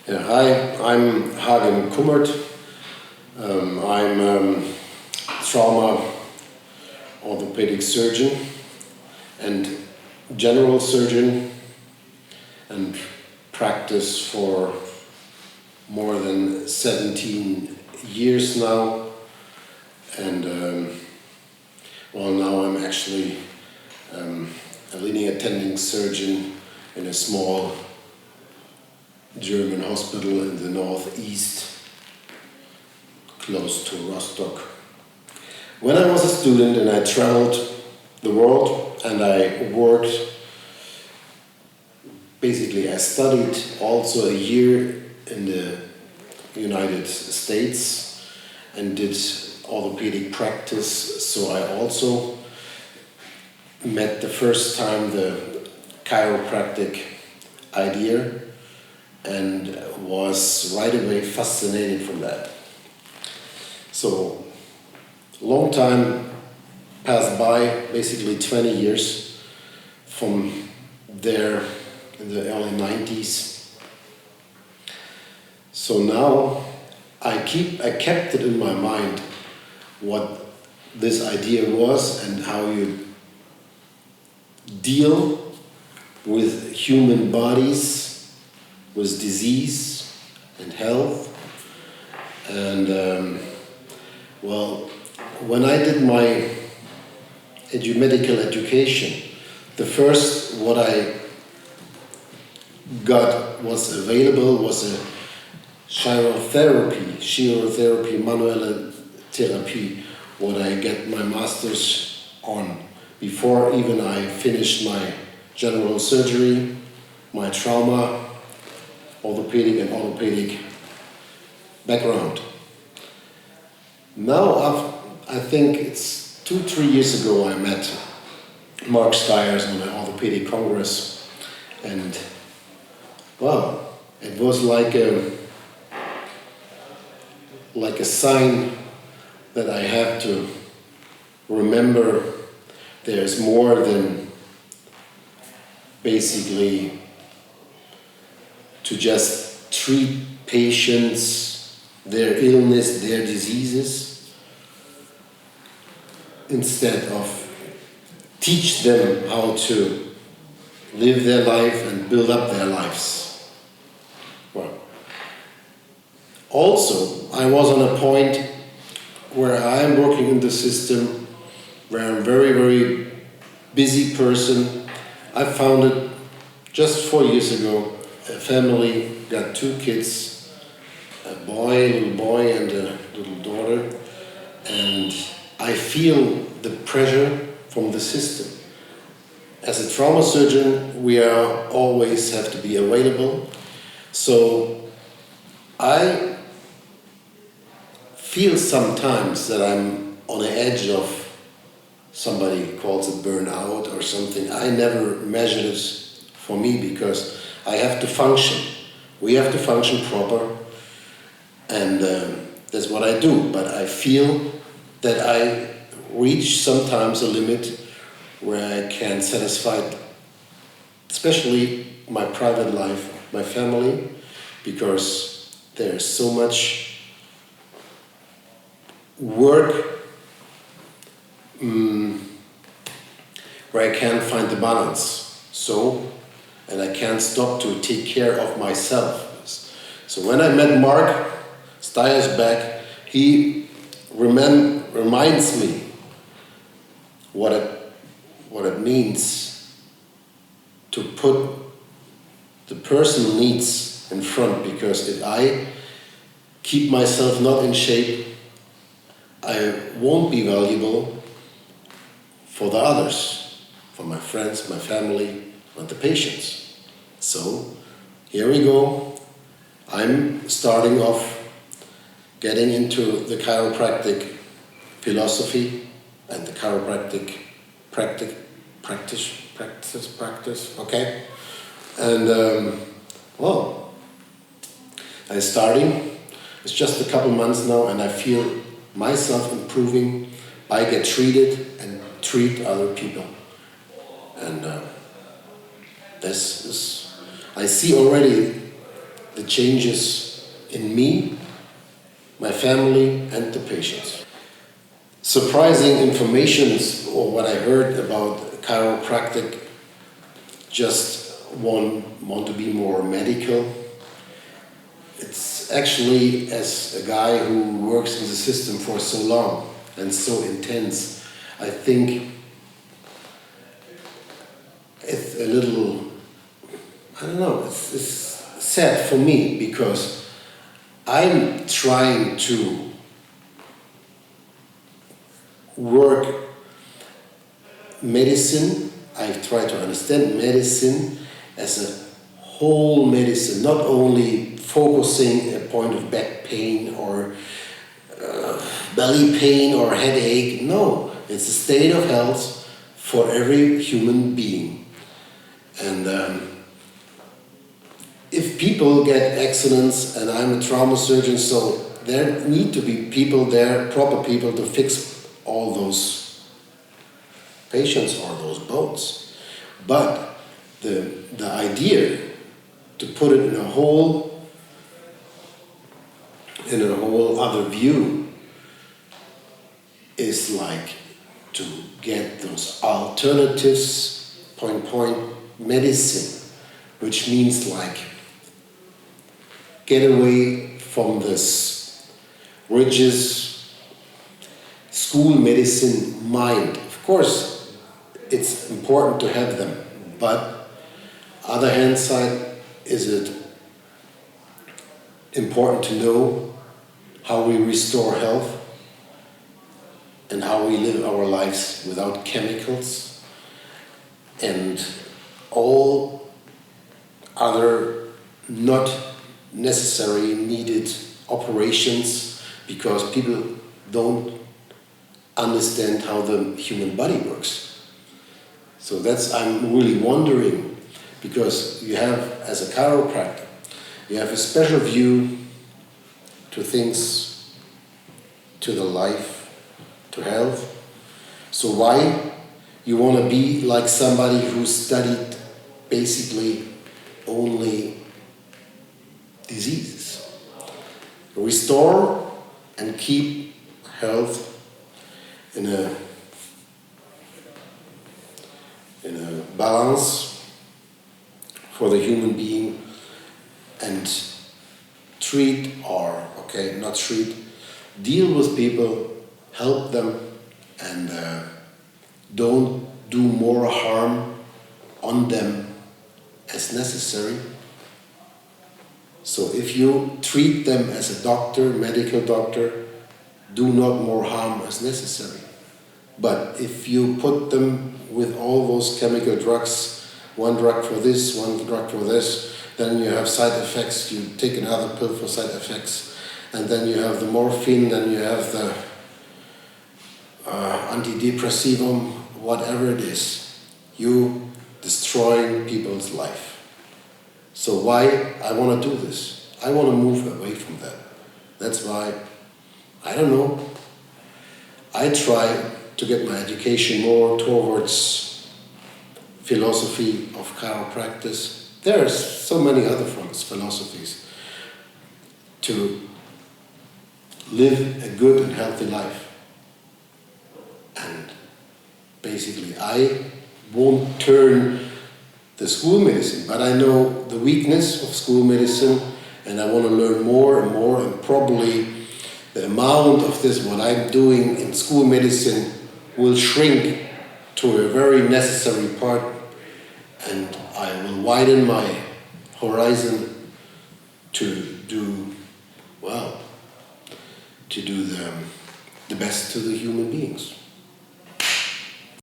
Yeah, hi, I'm Hagen Kummert. I'm trauma orthopedic surgeon and general surgeon and practice for more than 17 years now. And now I'm actually a leading attending surgeon in a small German hospital in the northeast, close to Rostock. When I was a student and I traveled the world and I worked, I studied also a year in the United States and did orthopedic practice, so I also met the first time the chiropractic idea and was right away fascinated from that. So, long time passed by, basically 20 years from there in the early 90s. So now I kept it in my mind what this idea was and how you deal with human bodies, with disease and health. And when I did my medical education, the first what I got was available was a chirotherapy, manual therapy, what I get my master's on before even I finished my general surgery, my trauma, orthopedic background. Now, I think it's 2-3 years ago I met Mark Styers on an orthopedic congress, and it was like a sign that I have to remember there's more than basically to just treat patients, their illness, their diseases, instead of teach them how to live their life and build up their lives. Also, I was on a point where I'm working in the system, where I'm a very, very busy person. I founded just 4 years ago a family, got 2 kids, a little boy and a little daughter, and I feel the pressure from the system. As a trauma surgeon, we always have to be available, so I feel sometimes that I'm on the edge of, somebody calls it burnout or something. I never measured it for me because I have to function. We have to function proper, and that's what I do. But I feel that I reach sometimes a limit where I can satisfy, especially my private life, my family, because there's so much work where I can't find the balance. And I can't stop to take care of myself. So when I met Mark Styers back, he reminds me what it means to put the personal needs in front, because if I keep myself not in shape, I won't be valuable for the others, for my friends, my family, and the patients. So here we go. I'm starting off getting into the chiropractic philosophy and the chiropractic practice, okay? And I'm starting. It's just a couple months now, and I feel myself improving. I get treated and treat other people. And this is, I see already the changes in me, my family, and the patients. Surprising information, or what I heard about chiropractic, just want to be more medical. It's actually, as a guy who works in the system for so long and so intense, I think it's a little, I don't know, it's sad for me, because I'm trying to work medicine. I try to understand medicine as a whole medicine, not only focusing a point of back pain or belly pain or headache. No, it's a state of health for every human being. And if people get accidents, and I'm a trauma surgeon, so there need to be people there, proper people, to fix all those patients or those bones. But the idea to put it in a whole other view is like to get those alternatives, point medicine, which means like get away from this rigid school medicine mind. Of course, it's important to have them, but other hand side, is it important to know how we restore health and how we live our lives without chemicals and all other not necessary needed operations, because people don't understand how the human body works. So I'm really wondering, because you have, as a chiropractor, you have a special view to things, to the life, to health. So why you want to be like somebody who studied basically only diseases? Restore and keep health in a balance for the human being, and deal with people, help them, and don't do more harm on them as necessary. So if you treat them as a doctor, medical doctor, do not more harm as necessary. But if you put them with all those chemical drugs, one drug for this, one drug for this, then you have side effects, you take another pill for side effects, and then you have the morphine, then you have the antidepressivum, whatever it is, you destroying people's life. So why I want to do this? I want to move away from that. That's why, I don't know, I try to get my education more towards philosophy of chiropractic. There are so many other philosophies to live a good and healthy life. And basically, I won't turn the school medicine, but I know the weakness of school medicine, and I want to learn more and more, and probably the amount of this, what I'm doing in school medicine, will shrink to a very necessary part, and I will widen my horizon to do, well, to do the best to the human beings.